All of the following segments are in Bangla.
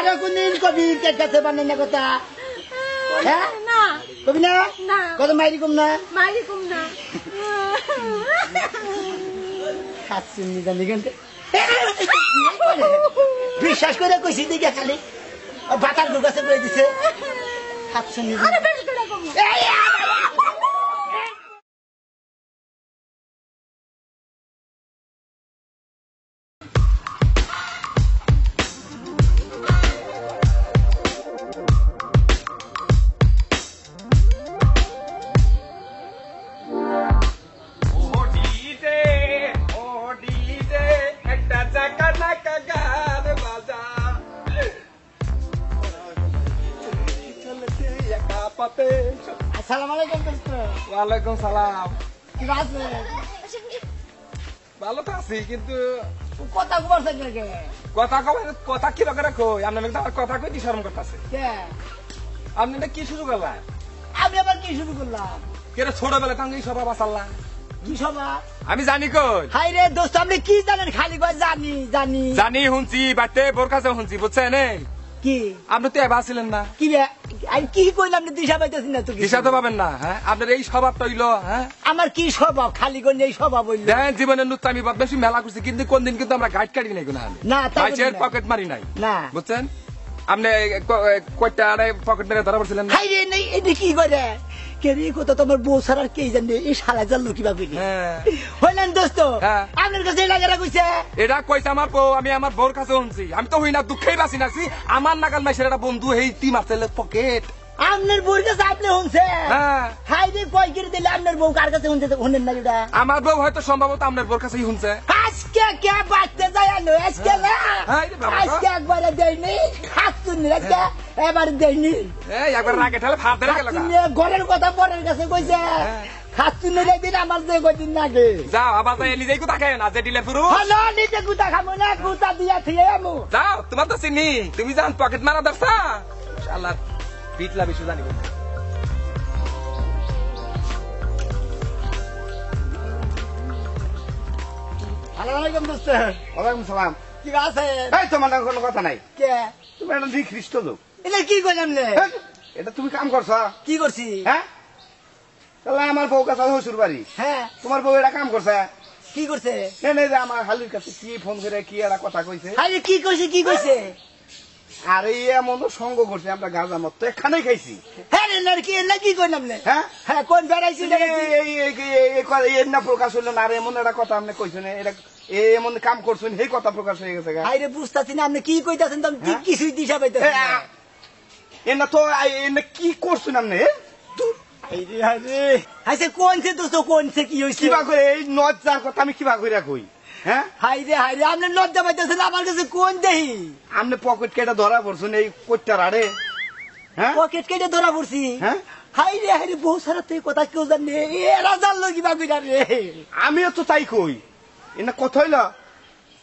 আরে কোনদিন কবি কাছে বানান না কথা হ্যাঁ না কবি না না কত মাইরি কম না খাচ্ছেন নি জানি কেন বিশ্বাস করে কইছি দিকে খালি বাতার গাছে করে দিছে খাচ্ছেন নি ওয়ালাইকুম সালাম কি আছে ভালো তো আছি কিন্তু কথা কবার থাকে কথা কি রকম রাখো আপনার কথা কই দি শরম করতেছে আপনি এটা কি শুরু করলেন আমি আবার কি শুরু করলাম কেন ছোটবেলা তাঙ্গে সভা বাসাল্লাম কি সভা আমি জানি কই হাই রে দোস্ত আপনি কি জানেন খালি কয় জানি জানি জানি শুনছি বাড়িতে বোর কাছে শুনছি বুঝছেন কি আপনি তো এবার ছিলেন না কি আমি কি কইলাম না দিশা পাইতেছি না তো দিশা তো পাবেন না হ্যাঁ আপনার এই স্বভাবটা হইলো হ্যাঁ আমার কি স্বভাব খালি কোন এই স্বভাব হইলো দেখেন জীবনের নুত্তামি বদমাশি মেলা করছি কিন্তু কোনদিন কিন্তু আমরা গাইড কাটি নাই কোন না বাইচের পকেট মারি নাই না বুঝছেন আপনি কয়টা আরে পকেট মেরে ধরা পড়ছিলেন হাই রে নেই এটা কি করে কেরি কথা তোমার বউ ছাড়ার কে জানে এই শালা জানলো কিভাবে হইলেন দোস্ত আপনার কাছে লাগারা কইছে এটা কইছে আমার বউ আমি আমার বউর কাছে শুনছি আমি তো হই না দুঃখেই বাঁচি নাছি আমার নাগাল মাইসের একটা বন্ধু এই টি মারতেলে পকেট আপনার বউর কাছে আপনি শুনছে হাই রে কয় করে দিলে আপনার বউ কার কাছে শুনছে শুনেন না এটা আমার বউ হয়তো সম্ভবত আপনার বউর কাছেই শুনছে আজকে কে বাঁচতে যায় আলো আজকে না আজকে একবারে দেয়নি খাচ্ছুন রাখা এবার দেয়নি এই একবার রাগে ঠেলে ভাত ধরে গেল ঘরের কথা পরের কাছে কইছে খাচ্ছুন রে দিন আমার যে কদিন নাগে যাও আবার তাই নিজেই কুতা খায় না যে দিলে পুরো হলো নিজে কুতা খাবো না কুতা দিয়া থিয়ে আমু যাও তোমার তো চিনি তুমি জান পকেট মারা দরছা শালা পিটলা বিশু জানি আসসালামু দোস্ত ওয়ালাইকুম সালাম কি আছে এই তোমার কোনো কথা নাই কে তুমি একটা খ্রিস্ট লোক এটা কি কইলাম রে এটা তুমি কাম করছো কি করছি হ্যাঁ তাহলে আমার বউ কাছে শ্বশুর বাড়ি হ্যাঁ তোমার বউ এটা কাম করছে কি করছে যে আমার হালির কাছে কি ফোন করে কি একটা কথা কইছে আরে কি কইছে কি কইছে আরে এমন সঙ্গ করছে আমরা গাঁজা মত এখানেই খাইছি হ্যাঁ রে নাকি না কি কইলাম রে হ্যাঁ হ্যাঁ কোন বেড়াইছি এই না প্রকাশ হইলো না আর এমন একটা কথা আপনি কইছেন এটা এমন কাম করছেন সেই কথা প্রকাশ হয়ে গেছে আরে বুঝতাছি না আপনি কি কইতাছেন তো আমি কিছুই দিশা পাইতাছি এনা তো এনে কি করছেন আপনি আচ্ছা কোনছে দোস্ত কোনছে কি হয়েছে কিবা করে এই নজ্জার কথা আমি কিবা করে কই হ্যাঁ হাই রে আপনি লজ্জা পাইতেছেন আমার কাছে কোন দেহি আপনি পকেট কেটে ধরা পড়ছেন এই কোটটার আড়ে হ্যাঁ পকেট কেটে ধরা পড়ছি হ্যাঁ হাই রে বহু সারা তুই কথা কেউ জানে এরা জানলো কিবা কইরা রে আমিও তো তাই কই এনা কথা হইল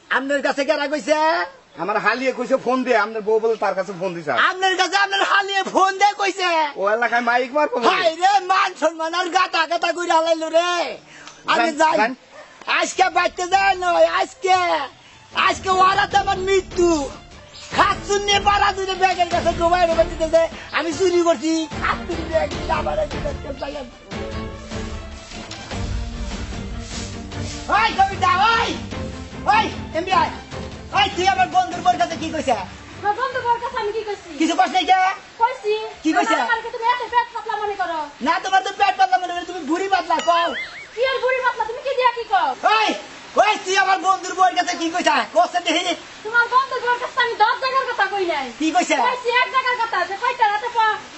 আপনার কাছে কেরা কইছে আমার হালিয়ে কইছে ফোন দিয়ে আপনার বউ বলে তার কাছে ফোন দিছে আপনার কাছে আপনার হালিয়ে ফোন দিয়ে কইছে ও এলাকায় মাইক মারবো হাই রে মান সম্মান আর গাটা গাটা কইরা হালাইলো রে আমি যাই আজকে বাইতে যায় নয় আজকে ওরাতে আমার মৃত্যু খাচ্ছুন নিয়ে পাড়া দুটো ব্যাগের কাছে ডোবাই ডোবাই দিতেছে আমি চুরি করছি খাচ্ছুন ব্যাগ আবার ওই কবিতা ওই এমবিআই ওই তুই আমার বন্ধুর বোর কাছে কি কইছে বন্ধু বোর কাছে আমি কি কইছি কিছু কষ্ট নাই কে কইছি কি কইছে আমাকে তুমি এত পেট পাতলা মনে করো না তোমার তো পেট পাতলা মনে করো তুমি ভুঁড়ি পাতলা কও কি আর ভুঁড়ি পাতলা তুমি কি দিয়া কি কও ওই তুই আমার বন্ধুর বোর কাছে কি কইছা কোসে দেখি তোমার বন্ধুর বোর কাছে আমি 10 জায়গার কথা কই নাই কি কইছে কইছি এক জায়গার কথা যে কয়টা রাতে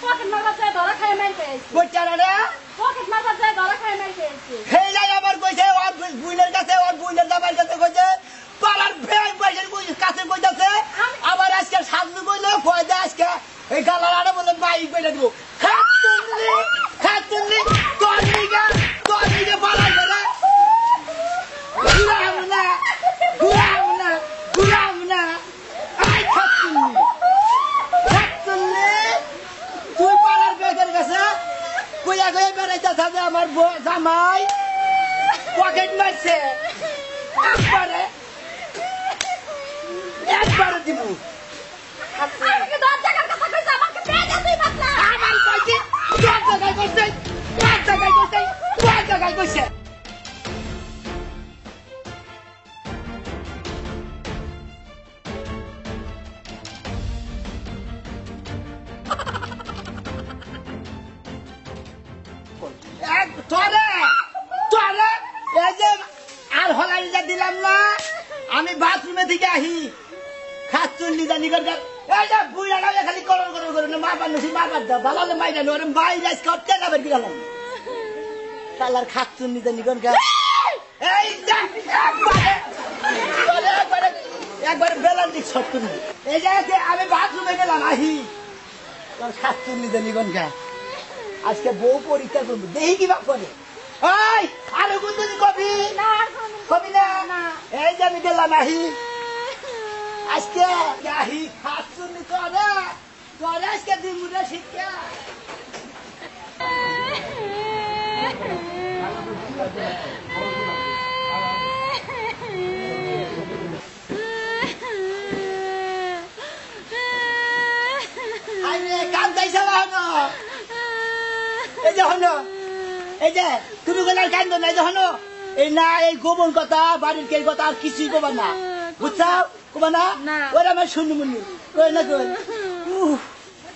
পকেট মারবা যায় ধরা খায় মেরে পেয়েছি কইটা রে পকেট মারবা যায় ধরা খায় মেরে পেয়েছি হেই যাই আমার কইছে ওর বুইনের কাছে ওর বুইনের জামাইর কাছে কইছে পাড়ার ব্যাগ বাইশের কাছে কইতাছে আবার আজকে সাজু কইলো কয় দে আজকে এই গালারে বলে বাইক কইরা দিব খাতুনলি তোর নিগে পালাই করে গুলাম না আই খাতুনলি তুই পাড়ার ব্যাগের কাছে কইয়া কইয়া বেড়াইতেছে যে আমার জামাই পকেট মারছে একবারে দিব জানি কর এই যে বুইড়াটা খালি করর করর করে না মারবার নসি মারবার দাও ভালো হলে মাইরা নো আরে বাইরে আজকে অটকে যাবে কি গেলাম শালার খাচ্ছুন নি জানি কর এই যে একবার বেলার দিক শট করে এই যে আমি বাথরুমে গেলাম আহি তোর খাচ্ছুন নি জানি কর আজকে বউ পরীক্ষা করবো দেখি কি বাপ করে ওই আরে গুনদিন কবি না কবি না এই যে আমি গেলাম আহি আজকে আহি খাচ্ছুন নি করে করে আজকে দিমুরে শিক্ষা আরে কান্দাইছ না এই যে হলো এই যে তুমি গেলার কান্দ নাই যে হলো এই না এই গোপন কথা বাড়ির কে কথা আর কিছুই কবা না বুঝছাও কবা না ওরা আমার শুনমুনি কই না কই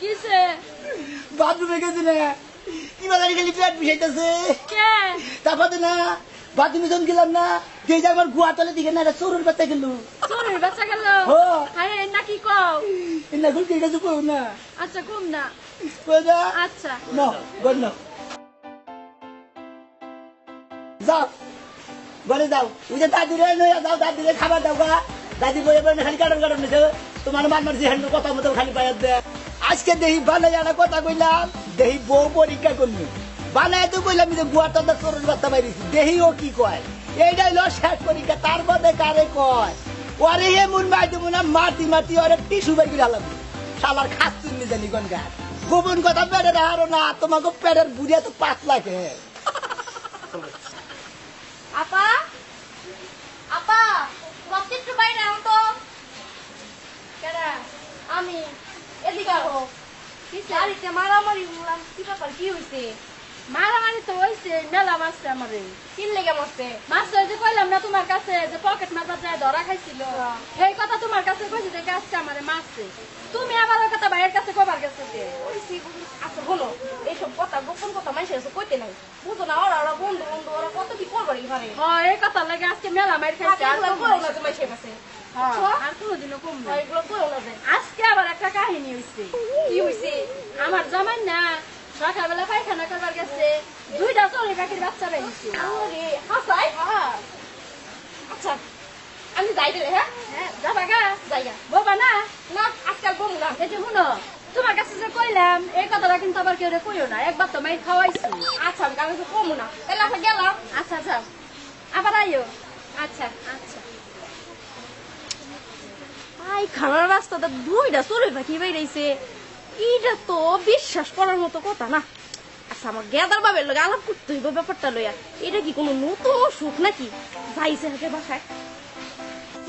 কিসে বাথরুমে গেছি না কি বলে গেলি পেট বিষাইতেছে কে তারপরে না বাথরুমে যখন গেলাম না যে আমার গুয়া তলে দিকে না চোরের বাচ্চা গেল চোরের বাচ্চা গেল আরে না কি কও না গুল কে গেছে কই না আচ্ছা কম না কই না আচ্ছা না গন না যাও ঘরে যাও ওই যে দাদিরে নয়া যাও দাদিরে খাবার দাও গা দাদি বলে বলে খালি কাটন কাটন নিছে তোমার মানমার যে হ্যান্ড কথা মতো খালি পাইয়া দে আজকে দেহি বানাই একটা কথা কইলাম দেহি বউ পরীক্ষা করবি বানাই তো কইলাম যে গুয়াটা তো চোরের বাচ্চা বাইরেছি দেহি ও কি কয় এইটাই লো শেষ পরীক্ষা তার মধ্যে কারে কয় ওরে এমন মাই দেবো না মাটি মাটি ওরে টিসু বাই করে আলাম শালার খাচ্ছুন নি জানি কোন গাছ গোপন কথা পেটে আরো না তোমাকে পেটের বুড়িয়া তো পাতলা কে আপা আপা রক্তিত্র বাইরে আও তো কেডা আমি এদিকে আও কিসে আরিতে মারামারি বললাম কি ব্যাপার কি হইছে মারামারি তো হইছে মেলা মারছে আমারে কিন লেগে মারছে মারছে যে কইলাম না তোমার কাছে যে পকেট মারবা যায় ধরা খাইছিল এই কথা তোমার কাছে কইছি যে আজকে আমারে মারছে তুমি আবার ওই কথা ভাইয়ের কাছে কবার গেছে ওইছি আচ্ছা বলো এইসব কথা গোপন কথা মাইসে এসে কইতে নাই বুঝো না ওরা বন্ধু বন্ধু ওরা কত কি করবে এখানে হ্যাঁ এই কথা লাগে আজকে মেলা মাইর খাইছে আর করো না তুমি মাইসে কাছে আর কোনদিনও কম না এগুলো করো না আজকে আবার একটা কাহিনী হইছে কি হইছে আমার জামাই না সকালবেলা পায়খানা করবার গেছে দুইটা চড়ুই পাখির বাচ্চা বেরিয়েছে আরে হাসাই আচ্ছা আমি যাই দিলে হ্যাঁ যাবা গা যাইগা বলবা না না আজকাল বলবো না এই যে শুনো তোমার কাছে যে কইলাম এই কথাটা কিন্তু আবার কেউ কইও না একবার তো মাইর খাওয়াইছি আচ্ছা আমি কাছে কমু না তাহলে আমরা গেলাম আচ্ছা আচ্ছা আবার আইও আচ্ছা আচ্ছা আই খানার রাস্তাটা দুইটা চড়ুই পাখি বেরিয়েছে এটা তো বিশ্বাস করার মতো কথা না আচ্ছা আমার গেদার বাবের লোক আলাপ করতে হইব ব্যাপারটা লইয়া এটা কি কোনো নতুন অসুখ নাকি যাইছে হাতে বাসায়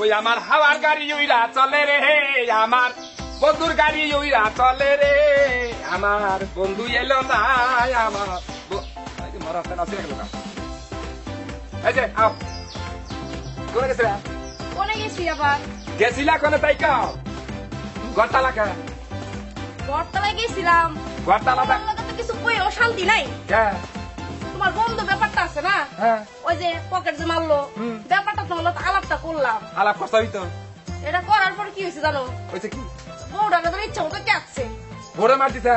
ওই আমার হাওয়ার গাড়ি উইরা চলে রে আমার বন্ধুর গাড়ি উইরা চলে রে আমার বন্ধু এলো না আমার মরাতে না গেল না এই যে আও কোনে গেছে কোনে গেছি আবার গেছিলা কোনে তাই কাও গড়তালা কা বর্তমানে গেছিলাম গড়তালাটা তো কিছু কই অশান্তি নাই তোমার বন্ধু ব্যাপারটা আছে না ওই যে পকেট যে মারলো ব্যাপারটা তো হলো আলাপটা করলাম আলাপ করতে হইতো এটা করার পর কি হয়েছে জানো হয়েছে কি বউটা তো ইচ্ছা মতো কাটছে ভোরে মার দিছে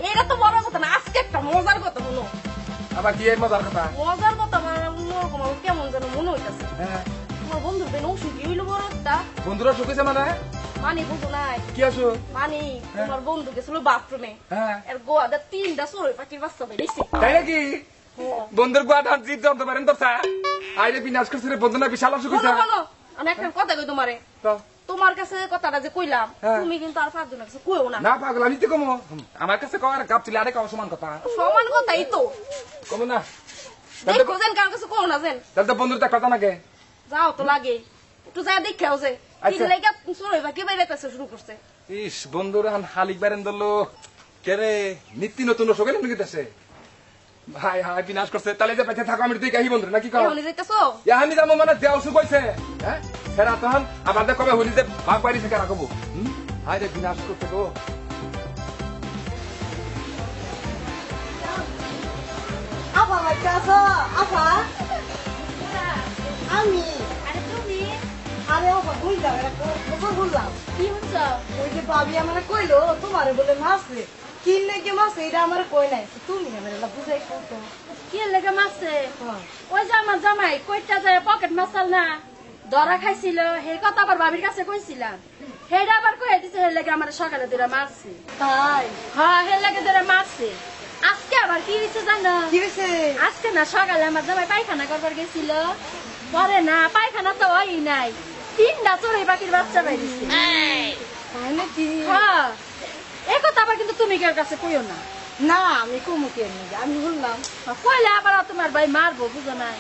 এটা তো বড় কথা না আজকে একটা মজার কথা হলো আবার কি এর মজার কথা মজার কথা আমার অন্যরকম কেমন যেন মনে হইতেছে তোমার বন্ধুর বেন ওষুধ হইলো বড় একটা বন্ধুরা শুকেছে মানে মানি বুঝো নাই কি আসো মানি তোমার বন্ধু গেছিল বাথরুমে এর গোয়াটা 3টা চড়ুই পাখির বাচ্চা বেরিয়েছে তাই নাকি বন্ধুর গোয়াটা জীব জন্তু পারেন তো আইরে বিনাশ করছে রে বন্ধু না বিশাল অসুখ হইছে আমি একটা কথা কই তোমারে তোমার কাছে কথাটা যে কইলাম তুমি কিন্তু আর পাঁচজনের কাছে কইও না না পাগল আমি তো কমো আমার কাছে কর কাপ ছিল আরে কাও সমান কথা সমান কথাই তো কমো না দেখো যেন কার কাছে কও না যেন তাহলে তো বন্ধুর কথা নাকি যাও তো লাগে একটু যা দেখাও যে কি লাগা চড়ুই পাখি বাইরেতেছে শুরু করছে ইস বন্ধুরা হালিক বারেন দলো কেরে নিত্য নতুন অসুখ এনে নাকি দেশে ভাই হাই বিনাশ করছে তাহলে যে বেঁচে থাকো আমি তুই কাহি বন্ধু নাকি কও হলি যাইতাছো আমি যাবো মানে যে অসুখ হইছে হ্যাঁ সেরা তখন আমাদের কবে হলি যে ভাগ বাড়ি থেকে রাখবো হাই রে বিনাশ করছে গো আপা বাচ্চা আছো আপা আমি আরে তুমি আর আরে বাবা ভুল যাবে খবর বললাম কি হচ্ছে ওই যে ভাবি আমারে কইলো তোমারে বলে মারছে কিনলে কি মারছে এটা আমারে কই নাই তুমি আমারে বুঝাই কত কি লেগে মারছে ওই যে আমার জামাই কইটা যায় পকেট মাসাল না ধরা খাইছিল হে কথা আবার ভাবির কাছে কইছিলাম হেডা আবার কই দিছে হে লেগে আমার সকালে ধরে মারছে তাই হ্যাঁ হে লেগে ধরে মারছে আজকে আবার কি হইছে জানো কি হইছে আজকে না সকালে আমার জামাই পায়খানা করবার গেছিল পরে না পায়খানা তো হয় নাই 3টা চড়ুই পাখির বাচ্চা বাইরেছে তাই নাকি হ্যাঁ এই কথা আবার কিন্তু তুমি কার কাছে কইও না না আমি কমু কে আমি বললাম কইলে আবার তোমার ভাই মারবো বুঝো নাই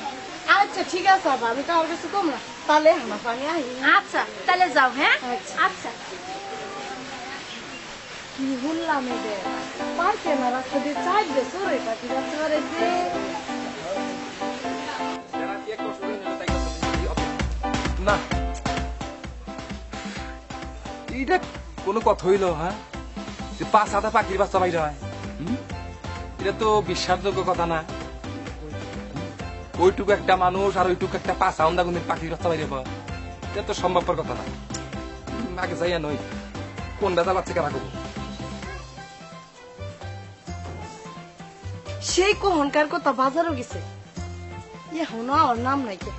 আচ্ছা ঠিক আছে বাবা আমি কার কাছে কম না তাহলে আমার পানি আই আচ্ছা তাহলে যাও হ্যাঁ আচ্ছা। আচ্ছা কি বললাম এদের পারকে না রাখতে দিয়ে চাই দে সরে পাখি যাচ্ছে পারেছে না এইটা কোনো কথা হইল হ্যাঁ যে 5-7টা পাখির বাচ্চা বাইরে হয় এটা তো বিশ্বাসযোগ্য কথা না ওইটুকু একটা মানুষ আর ওইটুকু একটা 5 গুণের পাখির বাচ্চা বাইরে পাওয়া এটা তো সম্ভবপর কথা না আগে যাইয়া নই কোন বেজা বাচ্চাকে রাখবো সেই কহনকার কথা বাজারও গেছে এখন আর নাম নাই কে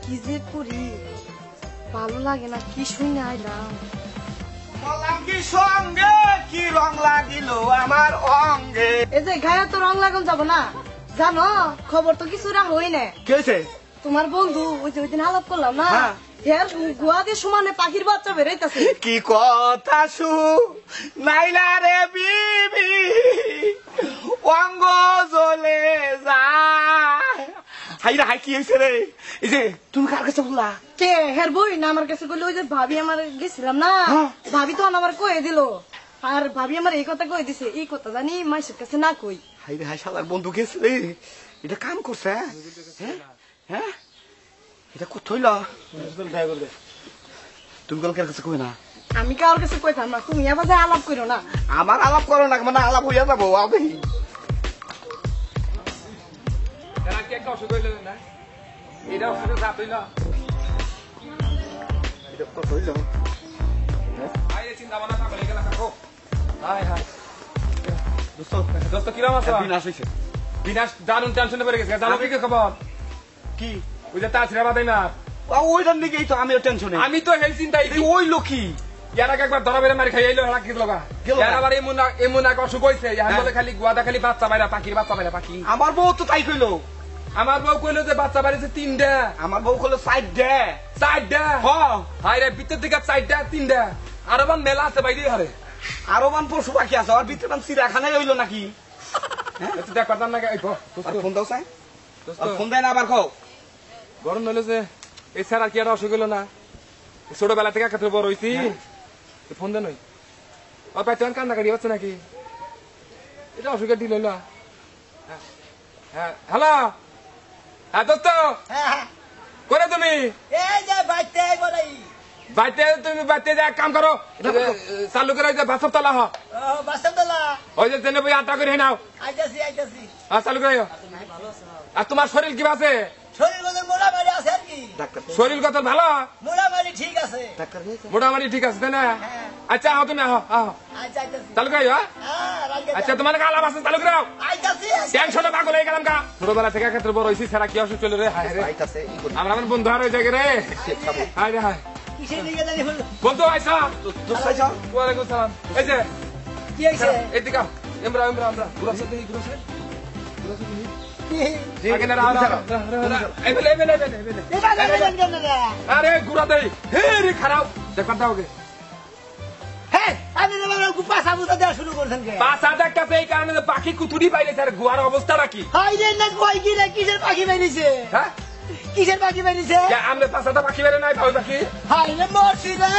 কি যে করি ভালো লাগে না কি শুনে আইলাম বললাম কি সঙ্গে কি রং লাগিল আমার অঙ্গে। এই যে গায়ে তো রং লাগান যাব না জানো খবর তো কিছু হই না কি হয়েছে? তোমার বন্ধু ওই যে ওই দিন আলাপ করলাম না হ্যাঁ। হের গুয়া দিয়ে সমানে পাখির বাচ্চা বেরোইতেছে কি কথা শু নাইলা রে বিবি অঙ্গ জ্বলে যায়। হাইরা হাই কি হয়েছে রে? এই যে তুমি কার কাছে বললা? কে হের বই না আমার কাছে বললো ওই যে ভাবি আমার গেছিলাম না হ্যাঁ। ভাবি তো আমার কয়ে দিল আর ভাবি আমার এই কথা কয়ে দিছে এই কথা জানি মাসের কাছে না কই হাইরে হাই শালার বন্ধু গেছে রে, এটা কাম করছে হ্যাঁ হ্যাঁ এটা কোথায় হইল? তুমি কার কাছে কই না? আমি কার কাছে কইতাম না তুমি আবার যা আলাপ করো না আমার আলাপ করো না মানে আলাপ হইয়া যাবো আমি এরা কি একটা অসুখ হইল না এটা অসুখের জাত হইল এটা কোথায় হইল? আরে চিন্তা ভাবনা না করে গেলা কাকো হাই হাই দোস্ত দোস্ত কিরম আছো বিনাশ হইছে। বিনাশ দারুন টেনশনে পড়ে গেছে জানো কি খবর কি ওই যে তাছরা বাদাই না ওইটার দিকেই তো আমিও টেনশনে। আমি তো এই চিন্তাই ওই লোকই ইয়ার আগে একবার ধরা বেড়ে মারি খাই আইলো হেলা কি লগা গেলো ইয়ার না। আবার এমন এক অসুখ হইছে ইয়ার বলে খালি গুয়াদা খালি বাচ্চা বাইরা পাখির বাচ্চা বাইরা পাখি আমার বউ তো তাই কইলো। আমার বউ কইলো যে বাচ্চা বাড়িছে 3টা আমার বউ কইলো সাইড দে 4টা হাই রে ভিতর দিকে 4টা 3টা আরো বান মেলা আছে বাইরে হারে আরো মান পশু পাখি আছে আর ভিতরে চিড়াখানায় হইলো নাকি? একটু দেখ পারতাম না এই আর ফোন দাও চাই দোস্ত ফোন দেয় না আবার খাও গরম হইলো যে এই স্যার আর কি আর অসুখ হইলো না ছোটবেলা থেকে একাত্রে বড় হইছি ফোন দেন ওই ওর পাইতে কান্দা কাটি হচ্ছে নাকি এটা অসুখের ডিল হইলো হ্যাঁ হ্যালো হ্যাঁ দোস্ত করে তুমি এই যে বাইতে বলাই বাইতে তুমি বাইতে যা এক কাম করো চালু করে ওই যে বাসব তলা হ বাসন্তলা ওই যে জেনে বই আটা করে নাও আইতাছি আইতাছি চালু করে আর তোমার শরীর কি আছে শরীর মধ্যে মোড়ামারি আছে আর কি ডাক্তার শরীর কত ভালো মোড়ামারি ঠিক আছে ডাক্তার হয়েছে মোটামুটি ঠিক আছে তাই না হ্যাঁ। আচ্ছা আহ তুমি আহ আহ আচ্ছা আইতাছি চালু করে আচ্ছা তোমার আলাপ আছে চালু করে আইতাছি টেনশনে পাগল হয়ে গেলাম কা ছোটবেলা থেকে ক্ষেত্রে বড় হয়েছি সারা কি অসুখ চলে রে হায় রে আইতাছে ই করি আমরা আমার বন্ধু আর ওই জায়গায় রে হায় রে হায় কিসের দিকে জানি হলো বন্ধু আইসা দোস্ত আইছো ওয়ালাইকুম সালাম এই যে কি হইছে এদিকে আও। আমরা ঘুরা সাথে ঘুরা আগে না এবেলে এটা জানেন কেন রে আরে ঘুরা দেই হে রে খারাপ দেখো দাও গে হে আমি তো গুপা সাবুতা দেওয়া শুরু করছেন কে পাঁচ হাজার টাকা এই কারণে যে পাখি কুতুরি পাইলে স্যার গুয়ার অবস্থাটা কি হাই রে না কই কি রে কিসের পাখি বেরিয়েছে হ্যাঁ কিসের পাখি বেরিয়েছে আমরা 5-7টা পাখি বেরে নাই পাই পাখি হাই রে মরছি রে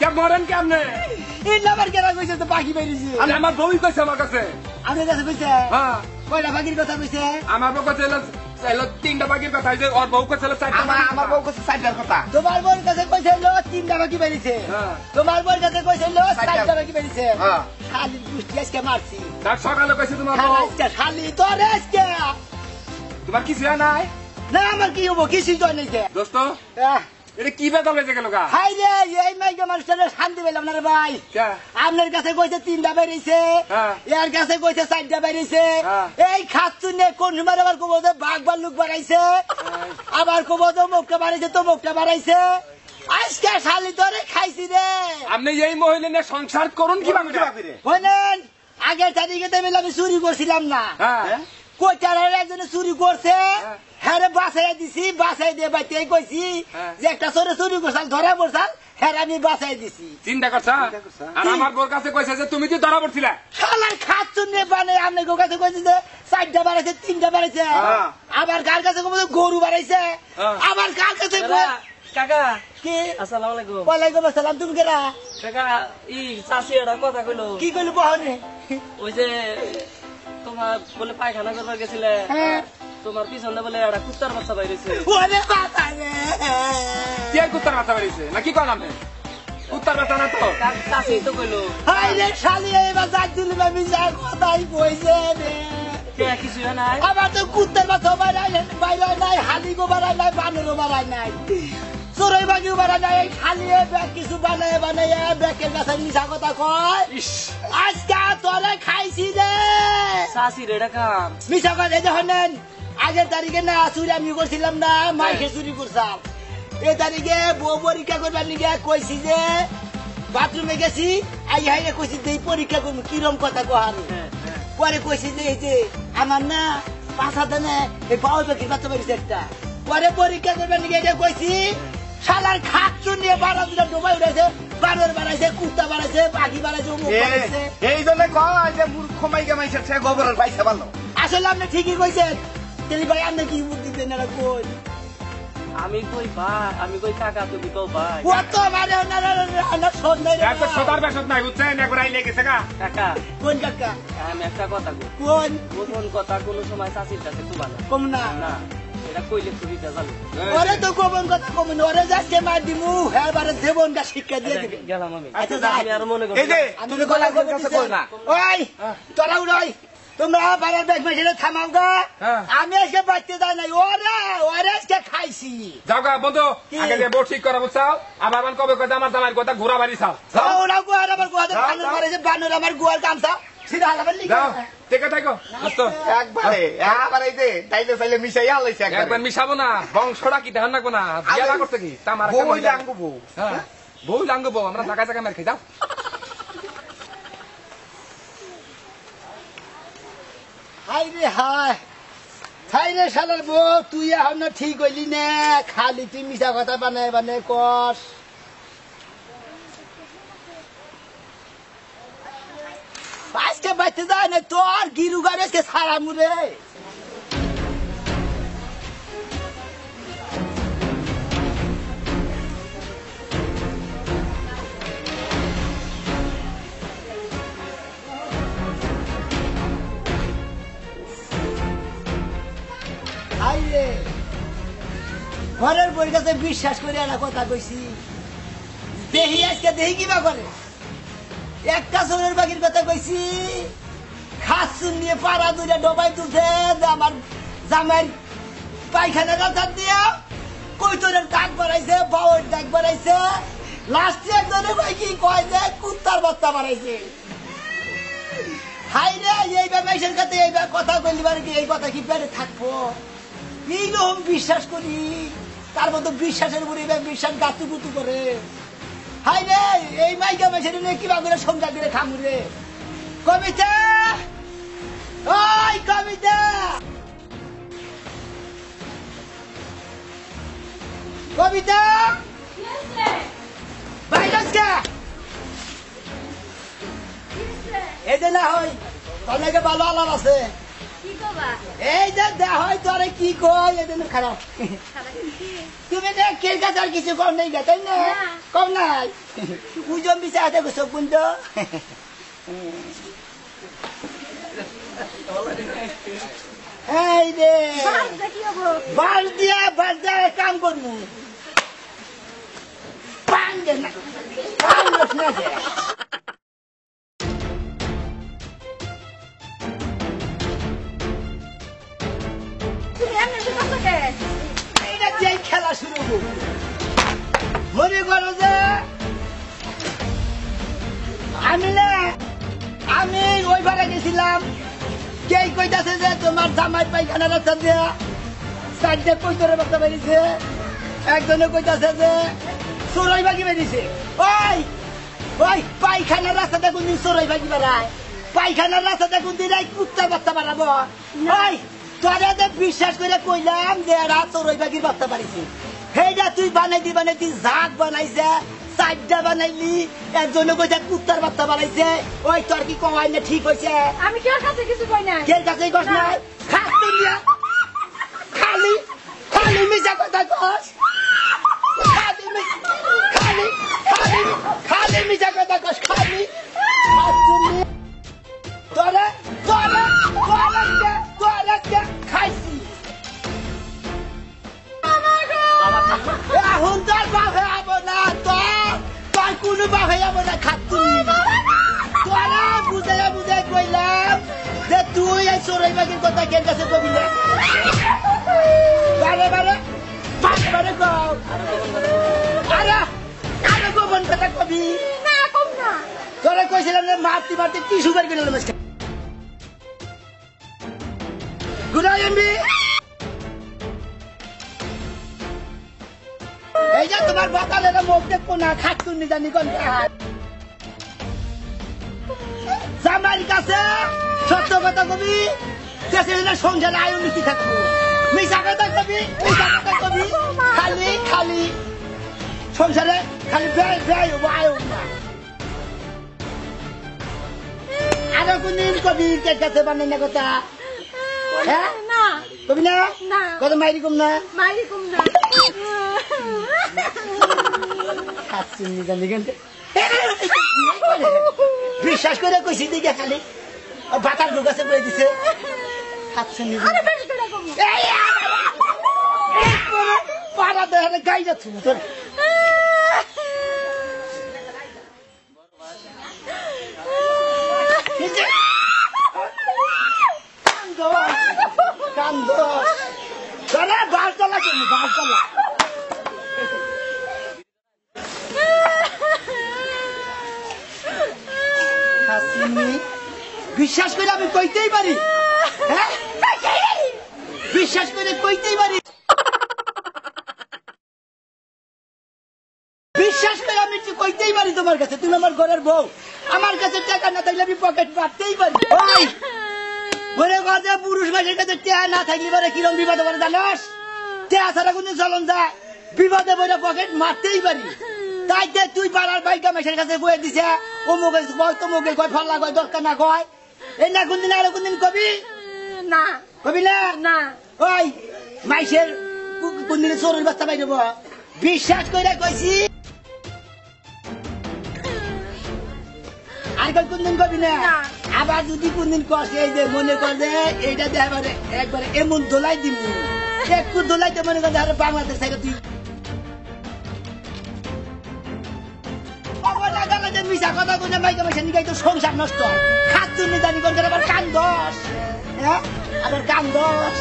কে মরেন কেমনে এই নাম্বার কেন কইছে তো পাখি বেরিয়েছে আমি আমার বউই কইছে আমার কাছে আপনার কাছে কইছে হ্যাঁ কয়টা পাখির কথা কইছে আমার বউ কইছে এলো 3টা পাখির কথা যে ওর বউ কইছে 4টা আমার বউ কাছে সাইডের কথা তোমার বোন কাছে কইছে লো 3টা পাখি বেরিয়েছে হ্যাঁ। তোমার বোন কাছে কইছে লো 4টা পাখি বেরিয়েছে হ্যাঁ। খালি গুষ্টি আজকে মারছি তার সকালে কইছে তোমার বউ খালি তো রে আজকে তোমার কিছু নাই না আমার কি হবো কিছুই তো নেই দোস্ত এটা কি বেতন হয়েছে গেল গা? হাই রে এই মাইকে মানুষটা শান্তি পেলাম না রে ভাই। আপনার কাছে কইছে 3টা বেরিয়েছে, এর কাছে কইছে 4টা বেরিয়েছে। এই খাচ্ছু নে কোন সময় আবার কব যে বাঘ ভাল্লুক বাড়াইছে, আবার কব যে মুখটা বাড়াইছে তো মুখটা বাড়াইছে। আজকে শালি ধরে খাইছি রে। আপনি এই মহিলা নিয়ে সংসার করুন কিভাবে? বলেন আগের তারিখে তো আমি চুরি করছিলাম না, কোটারের একজনে চুরি করছে, হ্যাঁ বাসাই দিছি, বাসাই দিয়ে বাইতে কইছি যে একটা চোরে চুরি করছাল ধরা পড়ছাল, হ্যাঁ আমি বাসাই দিছি। চিন্তা করছা? আর আমার বোর কাছে কইছে যে তুমি কি ধরা পড়ছিলা? শালার খাচ্ছুন নে বানে আপনি কাছে কইছে যে 4টা বাড়াইছে 3টা বাড়াইছে, আবার কার কাছে কইছে গরু বাড়াইছে, আবার কার কাছে কাকা কি আসসালামু আলাইকুম। ওয়ালাইকুম আসসালাম। তুমি কেরা? কাকা চাষি একটা কথা কইলো। কি কইলো বহনে? ওই যে তোমার বলে পায়খানা করবার গেছিলে, তোমার পিছনে বলে একটা কুত্তার বাচ্চা বাইরেছে। ওরে বাবা রে, কি আর কুত্তার বাচ্চা বেরিয়েছে না কি করলাম? কুত্তার বাচ্চা না তো চাষি তো কইলো। হাই রে শালি এবার যাক দিলি আমি যা কথাই কইছে রে। কিছু নাই, আবার তো কুত্তার বাচ্চা বাইরে নাই, হালিগো বাড়াই নাই, বানরও বাড়াই নাই, চোরই বাগিও বাড়াই নাই, খালি ব্যাগ কিছু বানায় বানায় ব্যাগের কাছে মিশা কথা কয়। আজকে তোরে খাইছি রে চাষি রে কাম মিশা কথা। এই দেখেন আগের তারিখে না চুরি আমি করছিলাম না, মাইকে চুরি করছিলাম। এই তারিখে বউ পরীক্ষা করবার নিকে কইছি যে বাথরুমে গেছি, আই হাই কইছি যে পরীক্ষা করবো কিরম কথা কহান। পরে কইছি যে এই যে আমার না 5 হাতে না এই বাউল পাখির বাচ্চা বেরিয়েছে একটা। পরে পরীক্ষা করবার নিকে এটা কইছি, শালার খাচ্ছু নিয়ে 12টা ডোবাই উঠেছে, বানর বাড়াইছে, কুত্তা বাড়াইছে, পাখি বাড়াইছে, মুখ বাড়াইছে। এই জন্য কয় যে মূর্খ মাইকে মাইছে সে গোবরের পাইছে ভালো। আসলে আপনি ঠিকই কইছেন। তেলি ভাই আপনি কি মুখ দিতেন না কই? আমি কই ভাই, আমি কই কাকা তুমি তো ভাই। কত মানে না শোন নাই রে। এত সদার বেশত নাই বুঝছেন? একবার আইলে গেছে গা। কাকা কোন কাকা? আমি একটা কথা কই, কোন কোন কথা কোন সময় চাষির কাছে তো ভালো কম না না, এটা কইলে তুমি জানো। ওরে তো কোন কথা কম না, ওরে যাচ্ছে মার দিমু, হ্যাঁ বারে দেবনটা শিক্ষা দিয়ে দিবি। গেলাম আমি। আচ্ছা আমি আর মনে করি এই যে তুমি কলেজের কাছে কই না। ওই তোরা উড়াই তোমরা বাড়ার ব্যাগ মেশিনে থামাও গা। আমি আজকে বাড়তে যাই নাই, ওরে ওরে আজকে খাইছি। যাও গা বন্ধু, আগে যে বোর্ড ঠিক করা বুঝছাও। আবার আমার কবে কথা আমার দামার কথা ঘোরা বাড়ি চাও। ওরা গোয়ার আমার গোয়াতে বানর মারেছে, বানর আমার গোয়ার কামছা সিধা হালাবার লিখে। যাও ঠিক আছে দোস্ত। একবারে আবার এই যে তাইলে চাইলে মিশাইয়া লাইছে একবার একবার মিশাবো না, বংশটা কি ধ্যান রাখবো না। বিয়া করতে কি তামার বই লাঙ্গু বউ। হ্যাঁ বউ লাঙ্গবো, আমরা জায়গায় জায়গায় মেরে খাই। যাও হাই রে হাই, হাই রে শালার বউ, তুই এখন না ঠিক হইলি না, খালি তুই মিশা কথা বানায় বানায় কস। আজকে বাড়তে যায় না তোর গিরু গাড়ি আজকে সারা মুরে। ঘরের বই কাছে বিশ্বাস করে একটা কথা কইছি, দেখি আজকে দেখি কিবা করে। একটা চোরের বাকির কথা কইছি, খাচ্ছুন নিয়ে পাড়া 2টা ডবাই তুলছে, আমার জামাই পায়খানা রাস্তা দিয়া কৈতরের দাগ বাড়াইছে, বাউর দাগ বাড়াইছে, লাস্টে একজনে কয় কি কয় যে কুত্তার বাচ্চা বাড়াইছে। হাই রে এইবার মেশের কাছে এইবার কথা কইলিবার কি এই কথা কি পেটে থাকবো? এইরকম বিশ্বাস করি, তার মতো বিশ্বাসের উপরে বিশ্বাস গাতু গুতু করে। হাই রে এই মাইকা মেশের কিবা করে সংখ্যা করে খামুরে। কবিতা, ওই কবিতা, কবিতা বাইরে এই যে না হয় অনেকে ভালো আলাপ আছে। এই যে দেখ হয় তোরে কি কয় এই জন্য খারাপ। তুমি দেখ কে কাছে আর কিছু কম নেই তাই না? কম নাই পুজো বিচার আছে সব কুঞ্জ। এই রে বাস দিয়া কাম করবো পান দে না তুমি এমনি লাগবো মনে করো যে আমি ওই বারে গেছিলাম কে কইতাছে যে তোমার জামাই পায়খানা রাস্তা দিয়া সাইডে কই ধরে বাচ্চা বেরিয়েছে একজনে কইতাছে যে চোরাই বাগি বেরিয়েছে ওই ওই পায়খানার রাস্তাটা কোনদিন চোরাই বাগি বেড়ায় পায়খানার রাস্তাটা কোনদিন এই কুত্তার বাচ্চা বাড়াবো ওই তোরা যে বিশ্বাস করে কইলাম যে এরা চোরাই বাগির বাচ্চা বাড়িছে সেইটা তুই বানাইতি ঝাঁক বানাইছে সাইডটা বানাইলি একজনে কইছে কুত্তার বাচ্চা বানাইছে ওই তোর কি কমাই না ঠিক হয়েছে আমি কেউ কাছে কিছু কই না কে কাছে কস নাই খাস দিয়া খালি খালি মিছা কথা কস খালি মিছা কথা কস খালি তোরা খাইছি এখন তোর বাপে আবো না তোর কোনো বাপে যাবো না খাচ্ছি তোরা বুঝে কইলাম যে তুই এই চোরাই বাগির কথা কেন কাছে কবি না বারে কও আরে গোপন কথা কবি না কম না তোরা কইছিলাম যে মারতে টিস্যু বের করে নিলাম গুড এমবি এই যে তোমার বকালের মুখ দেখবো না খাচ্ছুন নি জানি কোন জামাইর কাছে সত্য কথা কবি সংসারে আয় উন্নতি থাকবো মিশা কথা কবি খালি সংসারে খালি ব্যয় হবো আয় না আরো কোনদিন কবি কে কাছে বানাই না কথা হ্যাঁ না কবি না কত মাইরি কম না বিশ্বাস করে কইছি দিকে খালি বাতার ঢুকাছে বলে দিছে পাড়া দেখানে গাই যাচ্ছ তোর কান্দ বাসতলা কেন বাসতলা বিশ্বাস করে আমি কইতেই পারি হ্যাঁ বিশ্বাস করে কইতেই পারি বিশ্বাস করে আমি কইতেই পারি তোমার কাছে তুমি আমার ঘরের বউ আমার কাছে টাকা না থাকলে আমি পকেট মারতেই পারি ওই ঘরে ঘরে পুরুষ মানুষের কাছে টাকা না থাকলে পরে কিরম বিপদে পড়ে জানোস টাকা ছাড়া কোনো চলন যায় বিপদে পড়ে পকেট মারতেই পারি তাই তুই পাড়ার বাইকা মেশের কাছে বয়ে দিছে ও মোবাইল কয় তো মোবাইল কয় ফল্লা কয় দরকার না কয় এই না কোনদিন আরো কোনদিন কবি না কবি না ওই মাইসের কোনদিন চোরের বাচ্চা পাই দেবো বিশ্বাস করে কইছি আর কোনদিন কবি না আবার যদি কোনদিন কষে এই যে মনে কর যে এইটা একবারে এমন দোলাই দিব একটু দোলাইতে মনে কর যে বাংলাদেশ থেকে তুই মিশা কথা কোন মাইকা মাইসা নিকাই তো সংসার নষ্ট খাচ্ছুন নি জানি কোন আবার কান্দস হ্যাঁ আবার কান্দস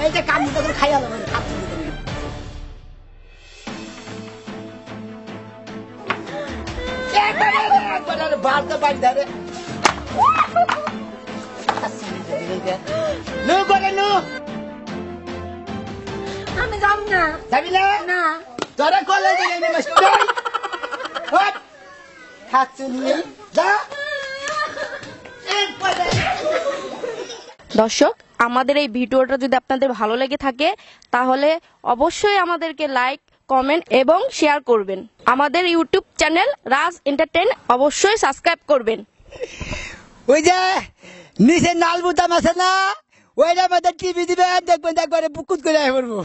এই যে কান্দটা করে খাইয়া দেবো খাচ্ছুন একবারে বাড়তে বাড়ি ধরে নো করে নো আমি যাব না যাবি না তোরা কলেজে গেলে দর্শক আমাদের এই ভিডিওটা যদি আপনাদের ভালো লেগে থাকে তাহলে অবশ্যই আমাদেরকে লাইক কমেন্ট এবং শেয়ার করবেন আমাদের ইউটিউব চ্যানেল রাজ এন্টারটেইন অবশ্যই সাবস্ক্রাইব করবেন ওই যে নিচে নাল বুতাম আছে না ওইটা আমাদের টিভি দিবেন দেখবেন একবারে বুকুত করে পড়বো